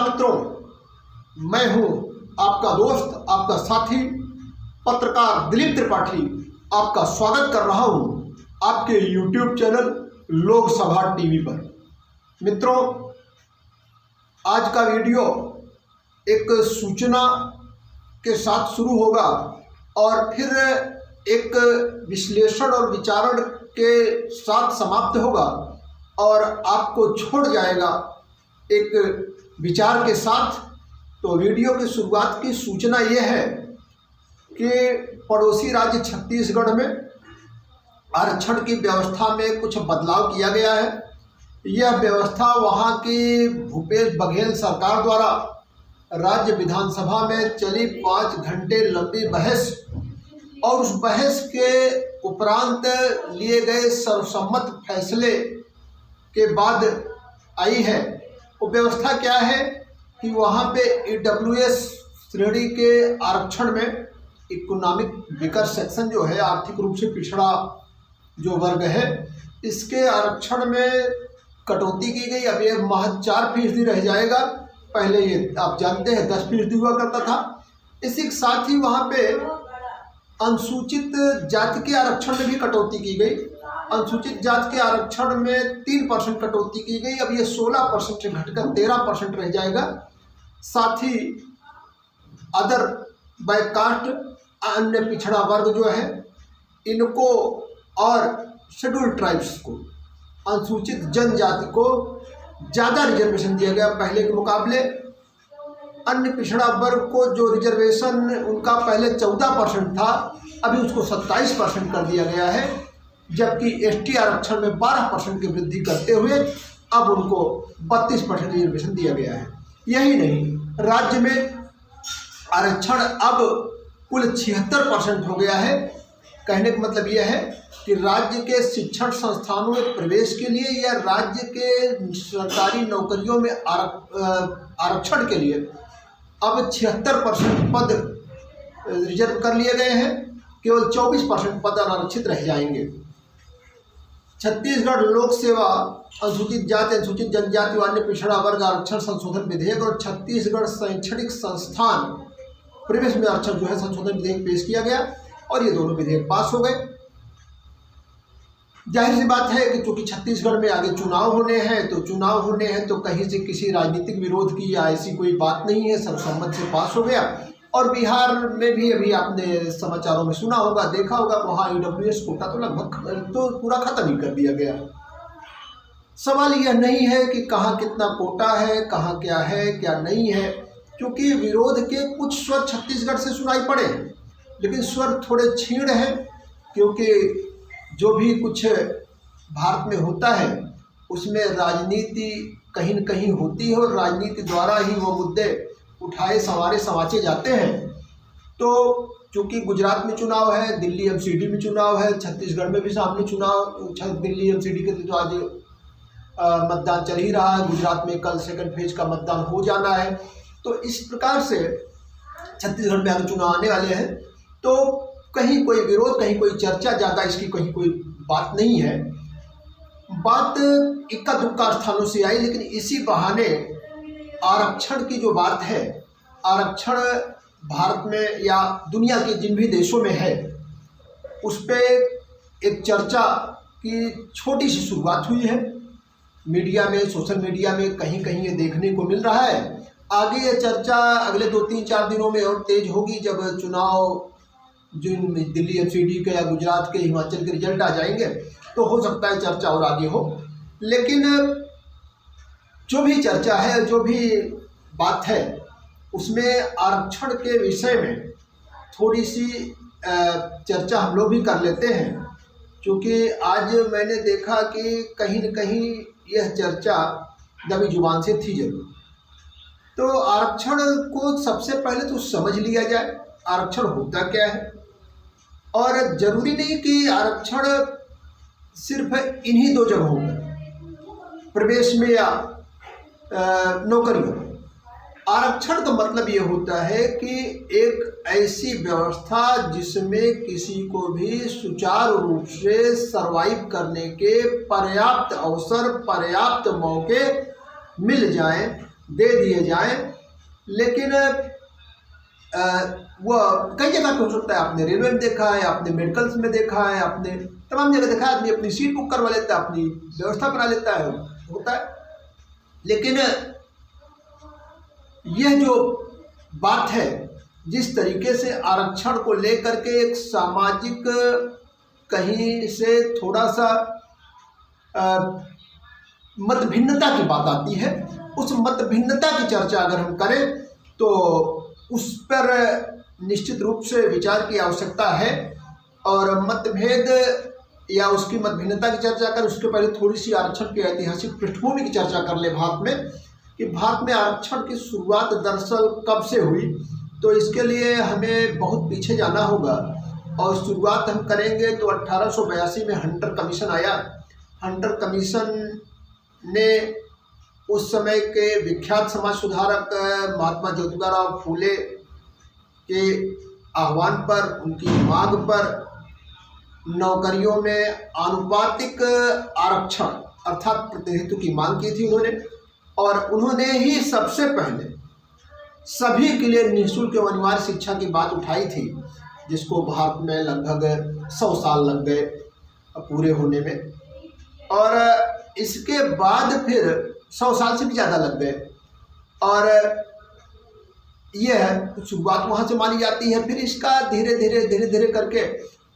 नमस्कार मित्रों, मैं हूं आपका दोस्त, आपका साथी पत्रकार दिलीप त्रिपाठी। आपका स्वागत कर रहा हूं आपके YouTube चैनल लोकसभा टीवी पर। मित्रों, आज का वीडियो एक सूचना के साथ शुरू होगा और फिर एक विश्लेषण और विचारण के साथ समाप्त होगा और आपको छोड़ जाएगा एक विचार के साथ। तो वीडियो की शुरुआत की सूचना यह है कि पड़ोसी राज्य छत्तीसगढ़ में आरक्षण की व्यवस्था में कुछ बदलाव किया गया है। यह व्यवस्था वहां की भूपेश बघेल सरकार द्वारा राज्य विधानसभा में चली 5 घंटे लंबी बहस और उस बहस के उपरांत लिए गए सर्वसम्मत फैसले के बाद आई है। वो व्यवस्था क्या है कि वहाँ पे EWS श्रेणी के आरक्षण में इकोनॉमिक वीकर सेक्शन जो है, आर्थिक रूप से पिछड़ा जो वर्ग है, इसके आरक्षण में कटौती की गई। अब ये महज 4% रह जाएगा। पहले ये आप जानते हैं 10% हुआ करता था। इसी के साथ ही वहाँ पे अनुसूचित जाति के आरक्षण में भी कटौती की गई। अनुसूचित जाति के आरक्षण में 3% कटौती की गई। अब ये 16% से घटकर 13% रह जाएगा। साथ ही अदर बैककास्ट, अन्य पिछड़ा वर्ग जो है, इनको और शेड्यूल्ड ट्राइब्स को, अनुसूचित जनजाति को ज़्यादा रिजर्वेशन दिया गया पहले के मुकाबले। अन्य पिछड़ा वर्ग को जो रिजर्वेशन उनका पहले 14% था, अभी उसको 27% कर दिया गया है। जबकि ST आरक्षण में 12% की वृद्धि करते हुए अब उनको 32% रिजर्वेशन दिया गया है। यही नहीं, राज्य में आरक्षण अब कुल 76% हो गया है। कहने का मतलब यह है कि राज्य के शिक्षण संस्थानों में प्रवेश के लिए या राज्य के सरकारी नौकरियों में आरक्षण के लिए अब 76% पद रिजर्व कर लिए गए हैं। केवल 24% पद अनारक्षित रह जाएंगे। छत्तीसगढ़ लोक सेवा अनुसूचित जाति, अनुसूचित जनजाति व अन्य पिछड़ा वर्ग आरक्षण संशोधन विधेयक और छत्तीसगढ़ शैक्षणिक संस्थान प्रवेश में आरक्षण जो है संशोधन विधेयक पेश किया गया और ये दोनों विधेयक पास हो गए। जाहिर सी बात है कि चूंकि छत्तीसगढ़ में आगे चुनाव होने हैं, तो कहीं से किसी राजनीतिक विरोध की या ऐसी कोई बात नहीं है, सर्वसम्मत से पास हो गया। और बिहार में भी अभी आपने समाचारों में सुना होगा, देखा होगा, वहाँ EWS कोटा तो लगभग तो पूरा खत्म ही कर दिया गया। सवाल यह नहीं है कि कहाँ कितना कोटा है, कहाँ क्या है क्या नहीं है, क्योंकि विरोध के कुछ स्वर छत्तीसगढ़ से सुनाई पड़े, लेकिन स्वर थोड़े क्षीण हैं, क्योंकि जो भी कुछ भारत में होता है उसमें राजनीति कहीं न कहीं होती है और राजनीति द्वारा ही वो मुद्दे उठाए संवाचे जाते हैं। तो चूंकि गुजरात में चुनाव है, दिल्ली MCD में चुनाव है, छत्तीसगढ़ में भी सामने चुनाव, दिल्ली MCD के तो आज मतदान चल ही रहा है, गुजरात में कल सेकंड फेज का मतदान हो जाना है। तो इस प्रकार से छत्तीसगढ़ में आगे चुनाव आने वाले हैं, तो कहीं कोई विरोध, कहीं कोई चर्चा, ज़्यादा इसकी कहीं कोई बात नहीं है। बात इक्का दुक्का स्थानों से आई, लेकिन इसी बहाने आरक्षण की जो बात है, आरक्षण भारत में या दुनिया के जिन भी देशों में है, उस पर एक चर्चा की छोटी सी शुरुआत हुई है। मीडिया में, सोशल मीडिया में कहीं कहीं ये देखने को मिल रहा है। आगे ये चर्चा अगले 2-3-4 दिनों में और तेज होगी, जब चुनाव जिन दिल्ली MCD के या गुजरात के, हिमाचल के रिजल्ट आ जाएंगे, तो हो सकता है चर्चा और आगे हो। लेकिन जो भी चर्चा है, जो भी बात है, उसमें आरक्षण के विषय में थोड़ी सी चर्चा हम लोग भी कर लेते हैं, क्योंकि आज मैंने देखा कि कहीं न कहीं यह चर्चा दबी जुबान से थी जरूर। तो आरक्षण को सबसे पहले तो समझ लिया जाए, आरक्षण होता क्या है। और जरूरी नहीं कि आरक्षण सिर्फ इन्हीं 2 जगहों पर, प्रवेश में या नौकरियों में। आरक्षण का मतलब ये होता है कि एक ऐसी व्यवस्था जिसमें किसी को भी सुचारू रूप से सर्वाइव करने के पर्याप्त अवसर, पर्याप्त मौके मिल जाएं, दे दिए जाएं। लेकिन वो कई जगह पे हो सकता है, आपने रेलवे में देखा है, आपने मेडिकल्स में देखा है, आपने तमाम जगह देखा है, आदमी अपनी सीट बुक करवा लेता है, अपनी व्यवस्था बना लेता है, होता है। लेकिन यह जो बात है, जिस तरीके से आरक्षण को लेकर के एक सामाजिक कहीं से थोड़ा सा मतभिन्नता की बात आती है, उस मतभिन्नता की चर्चा अगर हम करें तो उस पर निश्चित रूप से विचार की आवश्यकता है। और मतभेद या उसकी मतभिन्नता की चर्चा कर उसके पहले थोड़ी सी आरक्षण की ऐतिहासिक पृष्ठभूमि की चर्चा कर ले भारत में, कि भारत में आरक्षण की शुरुआत दरअसल कब से हुई। तो इसके लिए हमें बहुत पीछे जाना होगा और शुरुआत हम करेंगे तो 1882 में हंटर कमीशन आया। हंटर कमीशन ने उस समय के विख्यात समाज सुधारक महात्मा ज्योतिबा फूले के आह्वान पर, उनकी मांग पर नौकरियों में आनुपातिक आरक्षण अर्थात प्रतिनिधित्व की मांग की थी उन्होंने। और उन्होंने ही सबसे पहले सभी के लिए निःशुल्क एवं अनिवार्य शिक्षा की बात उठाई थी, जिसको भारत में लगभग 100 साल लग गए पूरे होने में। और इसके बाद फिर 100 साल से भी ज़्यादा लग गए और यह शुरुआत वहाँ से मानी जाती है। फिर इसका धीरे धीरे करके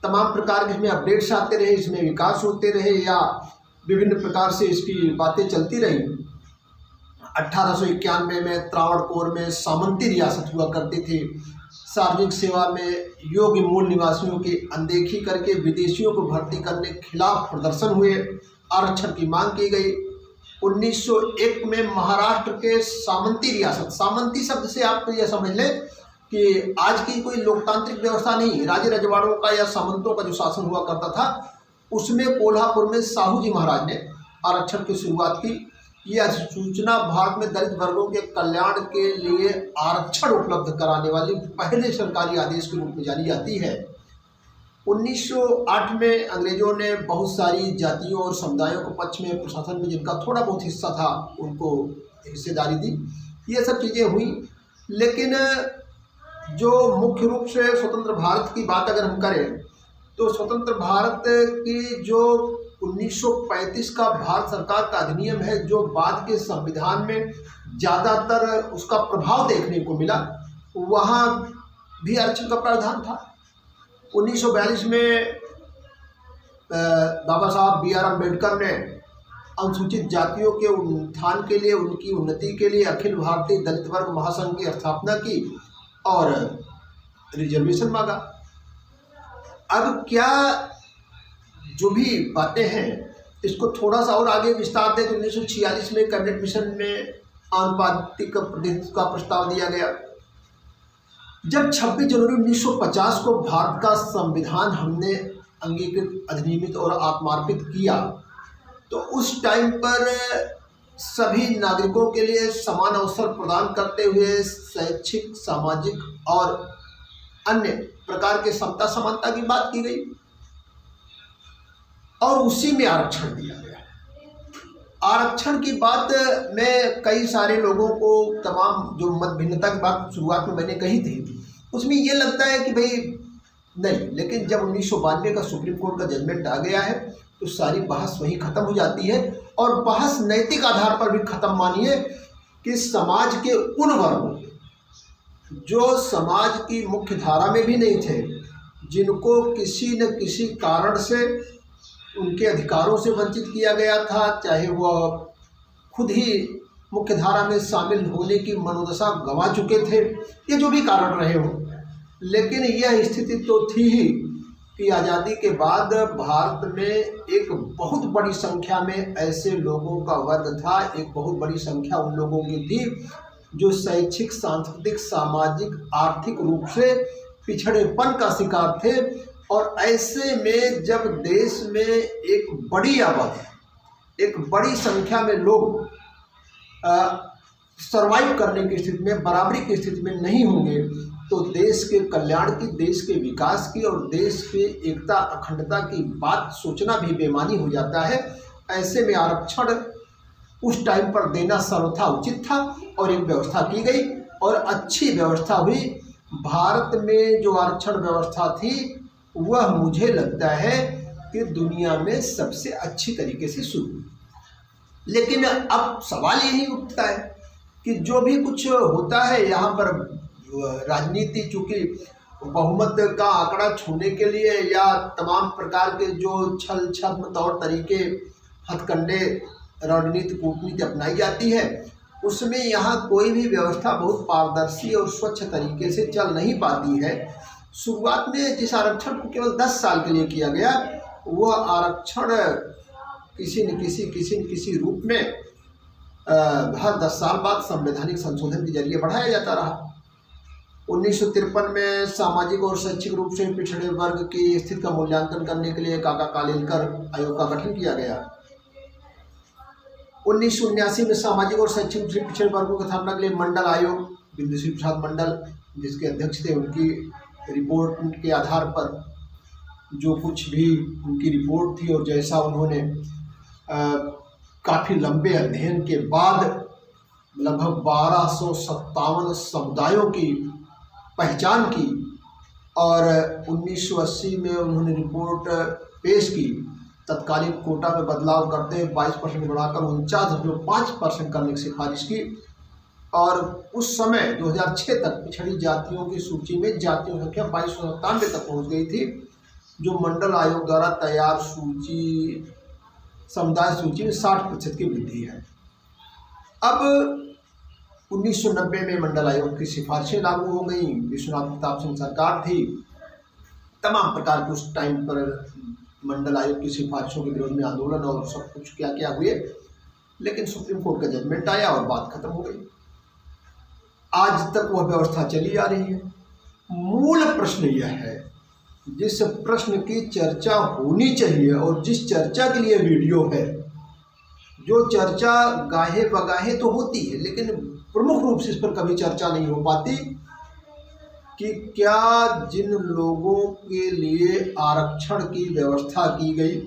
तमाम प्रकार के इसमें अपडेट्स आते रहे, इसमें विकास होते रहे या विभिन्न प्रकार से इसकी बातें चलती रही। 1891 में त्रावणकोर में सामंती रियासत हुआ करती थी। सार्वजनिक सेवा में योग्य मूल निवासियों की अनदेखी करके विदेशियों को भर्ती करने के खिलाफ प्रदर्शन हुए, आरक्षण की मांग की गई। 1901 में महाराष्ट्र के सामंती रियासत, सामंती शब्द से आप यह समझ लें कि आज की कोई लोकतांत्रिक व्यवस्था नहीं, राजे रजवाड़ों का या सामंतों का जो शासन हुआ करता था, उसमें कोल्हापुर में साहू जी महाराज ने आरक्षण की शुरुआत की। यह अधिसूचना भारत में दलित वर्गों के कल्याण के लिए आरक्षण उपलब्ध कराने वाली पहले सरकारी आदेश के रूप में जानी जाती है। 1908 में अंग्रेजों ने बहुत सारी जातियों और समुदायों को पक्ष में प्रशासन में जिनका थोड़ा बहुत हिस्सा था उनको हिस्सेदारी दी। ये सब चीज़ें हुई। लेकिन जो मुख्य रूप से स्वतंत्र भारत की बात अगर हम करें तो स्वतंत्र भारत की जो 1935 का भारत सरकार का अधिनियम है, जो बाद के संविधान में ज़्यादातर उसका प्रभाव देखने को मिला, वहाँ भी आरक्षण का प्रावधान था। 1942 में बाबा साहब B.R. अम्बेडकर ने अनुसूचित जातियों के उत्थान के लिए, उनकी उन्नति के लिए अखिल भारतीय दलित वर्ग महासंघ की स्थापना की और रिजर्वेशन मांगा। अब क्या जो भी बातें हैं इसको थोड़ा सा और आगे विस्तार दें तो 1946 में कैबिनेट मिशन में आनुपातिक प्रतिनिधित्व का प्रस्ताव दिया गया। जब 26 जनवरी 1950 को भारत का संविधान हमने अंगीकृत, अधिनियमित और आत्मार्पित किया तो उस टाइम पर सभी नागरिकों के लिए समान अवसर प्रदान करते हुए शैक्षिक, सामाजिक और अन्य प्रकार के समता समानता की बात की गई और उसी में आरक्षण दिया गया। आरक्षण की बात में कई सारे लोगों को, तमाम जो मत भिन्नता की बात शुरुआत में मैंने कही थी, उसमें ये लगता है कि भाई नहीं, लेकिन जब 1992 का सुप्रीम कोर्ट का जजमेंट आ गया है तो सारी बहस वहीं ख़त्म हो जाती है। और बहस नैतिक आधार पर भी ख़त्म मानिए कि समाज के उन वर्गों जो समाज की मुख्य धारा में भी नहीं थे, जिनको किसी न किसी कारण से उनके अधिकारों से वंचित किया गया था, चाहे वह खुद ही मुख्य धारा में शामिल होने की मनोदशा गंवा चुके थे, ये जो भी कारण रहे हों, लेकिन यह स्थिति तो थी ही कि आज़ादी के बाद भारत में एक बहुत बड़ी संख्या में ऐसे लोगों का वर्ग था, एक बहुत बड़ी संख्या उन लोगों की थी जो शैक्षिक, सांस्कृतिक, सामाजिक, आर्थिक रूप से पिछड़ेपन का शिकार थे। और ऐसे में जब देश में एक बड़ी आबादी, एक बड़ी संख्या में लोग सरवाइव करने की स्थिति में, बराबरी की स्थिति में नहीं होंगे तो देश के कल्याण की, देश के विकास की और देश के एकता, अखंडता की बात सोचना भी बेमानी हो जाता है। ऐसे में आरक्षण उस टाइम पर देना सर्वथा उचित था और एक व्यवस्था की गई और अच्छी व्यवस्था हुई। भारत में जो आरक्षण व्यवस्था थी वह मुझे लगता है कि दुनिया में सबसे अच्छी तरीके से शुरू हुई। लेकिन अब सवाल यही उठता है कि जो भी कुछ होता है यहाँ पर राजनीति, चूंकि बहुमत का आंकड़ा छूने के लिए या तमाम प्रकार के जो छल छद्म तौर तरीके, हथकंडे, रणनीति, कूटनीति अपनाई जाती है, उसमें यहाँ कोई भी व्यवस्था बहुत पारदर्शी और स्वच्छ तरीके से चल नहीं पाती है। शुरुआत में जिस आरक्षण को केवल 10 साल के लिए किया गया, वह आरक्षण किसी न किसी रूप में हर 10 साल बाद संवैधानिक संशोधन के जरिए बढ़ाया जाता रहा। 1953 में सामाजिक और शैक्षिक रूप से पिछड़े वर्ग की स्थिति का मूल्यांकन करने के लिए काका कालेलकर आयोग का गठन किया गया। 1979 में सामाजिक और शैक्षिक रूप से पिछड़े वर्गों की स्थापना के लिए मंडल आयोग, बिंदु प्रसाद मंडल जिसके अध्यक्ष थे, उनकी रिपोर्ट के आधार पर जो कुछ भी उनकी रिपोर्ट थी और जैसा उन्होंने काफ़ी लंबे अध्ययन के बाद लगभग 1257 समुदायों की पहचान की और 1980 में उन्होंने रिपोर्ट पेश की। तत्कालीन कोटा में बदलाव करते हुए 22% बढ़ाकर 49.5% करने की सिफारिश की और उस समय 2006 तक पिछड़ी जातियों की सूची में जातियों की संख्या 2297 तक पहुंच गई थी, जो मंडल आयोग द्वारा तैयार समुदाय सूची में 60% की वृद्धि है। अब 1990 में मंडल आयोग की सिफारिशें लागू हो गई। विश्वनाथ प्रताप सिंह सरकार थी, तमाम प्रकार के उस टाइम पर मंडल आयोग की सिफारिशों के विरोध में आंदोलन और सब कुछ क्या हुए, लेकिन सुप्रीम कोर्ट का जजमेंट आया और बात खत्म हो गई। आज तक वह व्यवस्था चली आ रही है। मूल प्रश्न यह है, जिस प्रश्न की चर्चा होनी चाहिए और जिस चर्चा के लिए वीडियो है, जो चर्चा गाहे बगाहे तो होती है लेकिन प्रमुख रूप से इस पर कभी चर्चा नहीं हो पाती कि क्या जिन लोगों के लिए आरक्षण की व्यवस्था की गई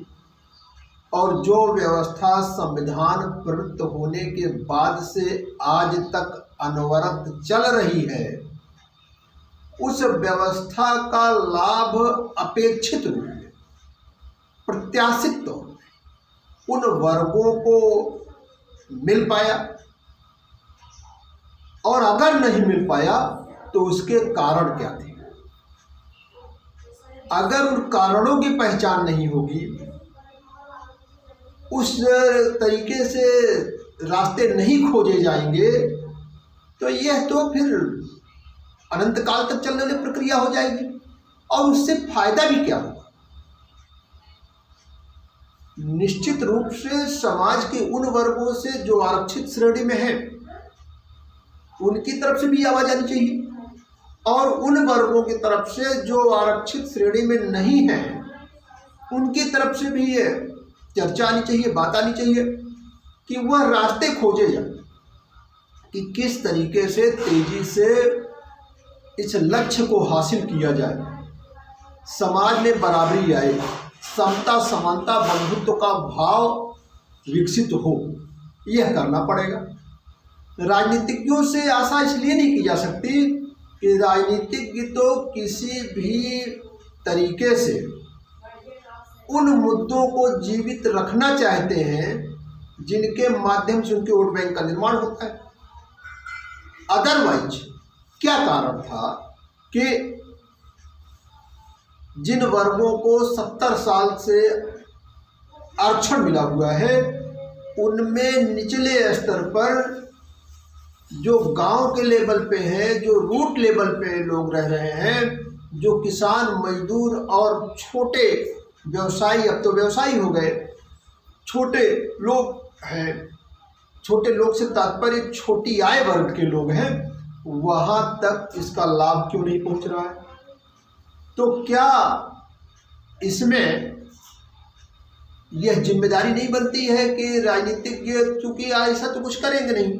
और जो व्यवस्था संविधान प्रवृत्त होने के बाद से आज तक अनवरत चल रही है, उस व्यवस्था का लाभ अपेक्षित रूप में, प्रत्याशित तौर पर उन वर्गों को मिल पाया, और अगर नहीं मिल पाया तो उसके कारण क्या थे। अगर उन कारणों की पहचान नहीं होगी, उस तरीके से रास्ते नहीं खोजे जाएंगे, तो यह तो फिर अनंत काल तक चलने वाली प्रक्रिया हो जाएगी और उससे फायदा भी क्या होगा। निश्चित रूप से समाज के उन वर्गों से जो आरक्षित श्रेणी में है, उनकी तरफ से भी आवाज आनी चाहिए और उन वर्गों की तरफ से जो आरक्षित श्रेणी में नहीं है, उनकी तरफ से भी ये चर्चा आनी चाहिए, बात आनी चाहिए कि वह रास्ते खोजे जाए कि किस तरीके से तेजी से इस लक्ष्य को हासिल किया जाए। समाज में बराबरी आए, समता, समानता, बंधुत्व का भाव विकसित हो, यह करना पड़ेगा। राजनीतिज्ञों से आशा इसलिए नहीं की जा सकती कि राजनीतिज्ञ तो किसी भी तरीके से उन मुद्दों को जीवित रखना चाहते हैं जिनके माध्यम से उनके वोट बैंक का निर्माण होता है। अदरवाइज क्या कारण था कि जिन वर्गों को 70 साल से आरक्षण मिला हुआ है, उनमें निचले स्तर पर जो गांव के लेवल पे है, जो रूट लेवल पे लोग रह रहे हैं, जो किसान, मजदूर और छोटे व्यवसायी, अब तो व्यवसायी हो गए, छोटे लोग हैं, छोटे लोग से तात्पर्य छोटी आय वर्ग के लोग हैं, वहां तक इसका लाभ क्यों नहीं पहुंच रहा है। तो क्या इसमें यह जिम्मेदारी नहीं बनती है कि राजनीतिज्ञ, चूंकि ऐसा तो कुछ करेंगे नहीं,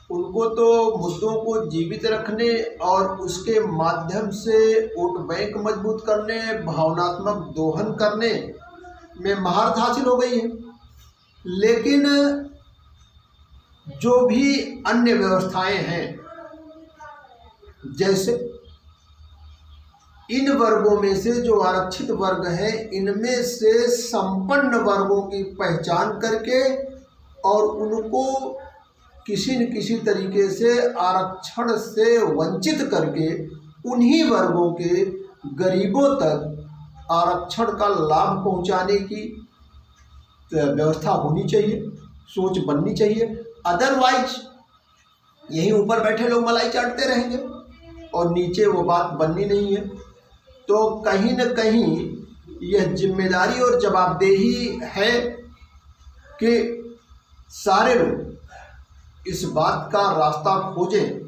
उनको तो मुद्दों को जीवित रखने और उसके माध्यम से वोट बैंक मजबूत करने, भावनात्मक दोहन करने में महारत हासिल हो गई है। लेकिन जो भी अन्य व्यवस्थाएं हैं, जैसे इन वर्गों में से जो आरक्षित वर्ग हैं, इनमें से संपन्न वर्गों की पहचान करके और उनको किसी न किसी तरीके से आरक्षण से वंचित करके उन्हीं वर्गों के गरीबों तक आरक्षण का लाभ पहुंचाने की व्यवस्था होनी चाहिए, सोच बननी चाहिए। अदरवाइज यहीं ऊपर बैठे लोग मलाई चाटते रहेंगे और नीचे वो बात बननी नहीं है। तो कहीं न कहीं यह जिम्मेदारी और जवाबदेही है कि सारे लोग इस बात का रास्ता खोजें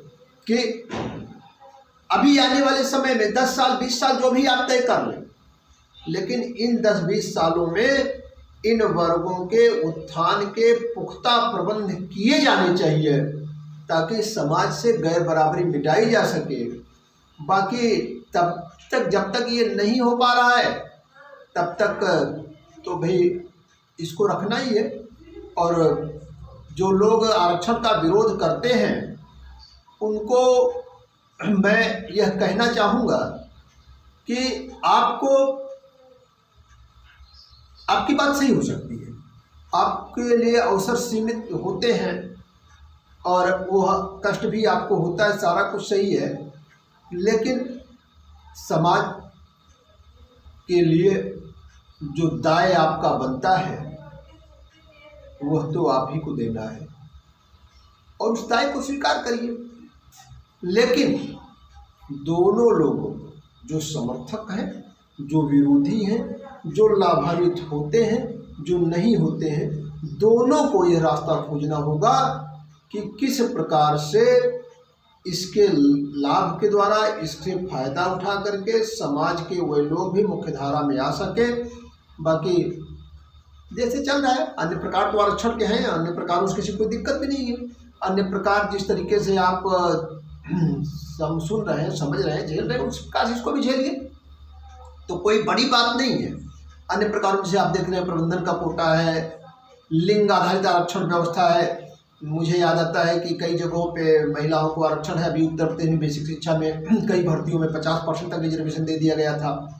कि अभी आने वाले समय में 10 साल 20 साल जो भी आप तय कर लें, लेकिन इन 10-20 सालों में इन वर्गों के उत्थान के पुख्ता प्रबंध किए जाने चाहिए ताकि समाज से गैर बराबरी मिटाई जा सके। बाकी तब तक जब तक ये नहीं हो पा रहा है तब तक तो भाई इसको रखना ही है। और जो लोग आरक्षण का विरोध करते हैं उनको मैं यह कहना चाहूँगा कि आपकी बात सही हो सकती है, आपके लिए अवसर सीमित होते हैं और वो कष्ट भी आपको होता है, सारा कुछ सही है, लेकिन समाज के लिए जो दाय आपका बनता है वह तो आप ही को देना है और उस दाय को स्वीकार करिए। लेकिन दोनों लोगों, जो समर्थक हैं, जो विरोधी हैं, जो लाभान्वित होते हैं, जो नहीं होते हैं, दोनों को यह रास्ता खोजना होगा कि किस प्रकार से इसके लाभ के द्वारा इससे फायदा उठा करके समाज के वे लोग भी मुख्यधारा में आ सके। बाकी जैसे चल रहा है, अन्य प्रकार तो आरक्षण के हैं, अन्य प्रकारों से किसी कोई दिक्कत भी नहीं है। अन्य प्रकार जिस तरीके से आप सुन रहे हैं, समझ रहे हैं, झेल रहे हैं, उस प्रकार से इसको भी झेलिए, तो कोई बड़ी बात नहीं है। अन्य प्रकारों जैसे आप देख रहे हैं, प्रबंधन का कोटा है, लिंग आधारित आरक्षण व्यवस्था है। मुझे याद आता है कि कई जगहों पे महिलाओं को आरक्षण है। अभी उत्तर प्रदेश में बेसिक शिक्षा में कई भर्तियों में 50% तक रिजर्वेशन दे दिया गया था।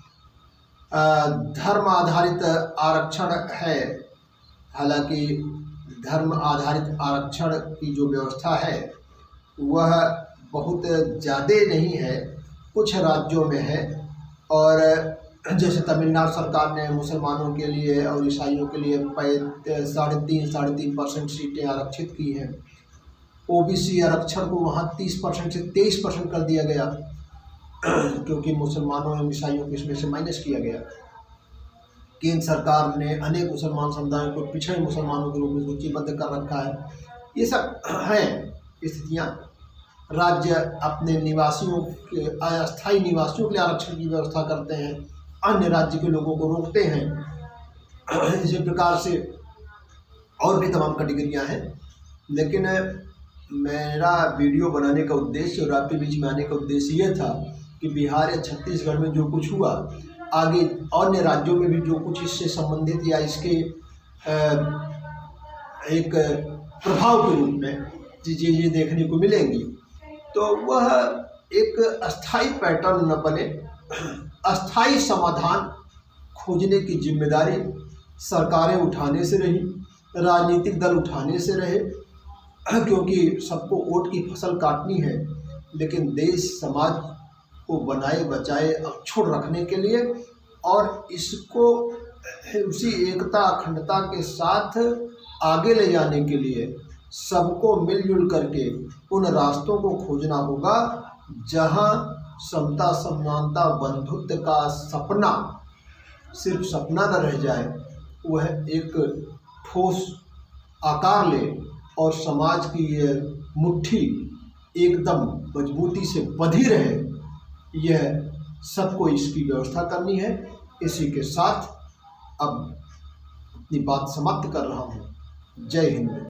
धर्म आधारित आरक्षण है, हालांकि धर्म आधारित आरक्षण की जो व्यवस्था है वह बहुत ज़्यादा नहीं है, कुछ राज्यों में है। और जैसे तमिलनाडु सरकार ने मुसलमानों के लिए और ईसाइयों के लिए 3.5% सीटें आरक्षित की हैं। ओबीसी आरक्षण को वहाँ 30% से 23% कर दिया गया क्योंकि मुसलमानों और ईसाइयों को इसमें से माइनस किया गया। केंद्र सरकार ने अनेक मुसलमान समुदायों को पिछड़े मुसलमानों के रूप में सूचीबद्ध कर रखा है। ये सब हैं स्थितियाँ। राज्य अपने निवासियों के, अस्थायी निवासियों के लिए आरक्षण की व्यवस्था करते हैं, अन्य राज्य के लोगों को रोकते हैं। इसी प्रकार से और भी तमाम कैटेगरियाँ हैं। लेकिन मेरा वीडियो बनाने का उद्देश्य और आपके बीच में आने का उद्देश्य यह था कि बिहार या छत्तीसगढ़ में जो कुछ हुआ, आगे अन्य राज्यों में भी जो कुछ इससे संबंधित या इसके एक प्रभाव के रूप में चीज़ें देखने को मिलेंगी, तो वह एक अस्थाई पैटर्न न बने। अस्थाई समाधान खोजने की जिम्मेदारी सरकारें उठाने से रही, राजनीतिक दल उठाने से रहे, क्योंकि सबको वोट की फसल काटनी है। लेकिन देश समाज को बनाए बचाए अक्षुण्ण रखने के लिए और इसको उसी एकता अखंडता के साथ आगे ले जाने के लिए सबको मिलजुल करके उन रास्तों को खोजना होगा जहां समता, समानता, बंधुत्व का सपना सिर्फ सपना न रह जाए, वह एक ठोस आकार ले और समाज की ये मुट्ठी एकदम मजबूती से बंधी रहे। यह सबको इसकी व्यवस्था करनी है। इसी के साथ अब अपनी बात समाप्त कर रहा हूँ। जय हिंद।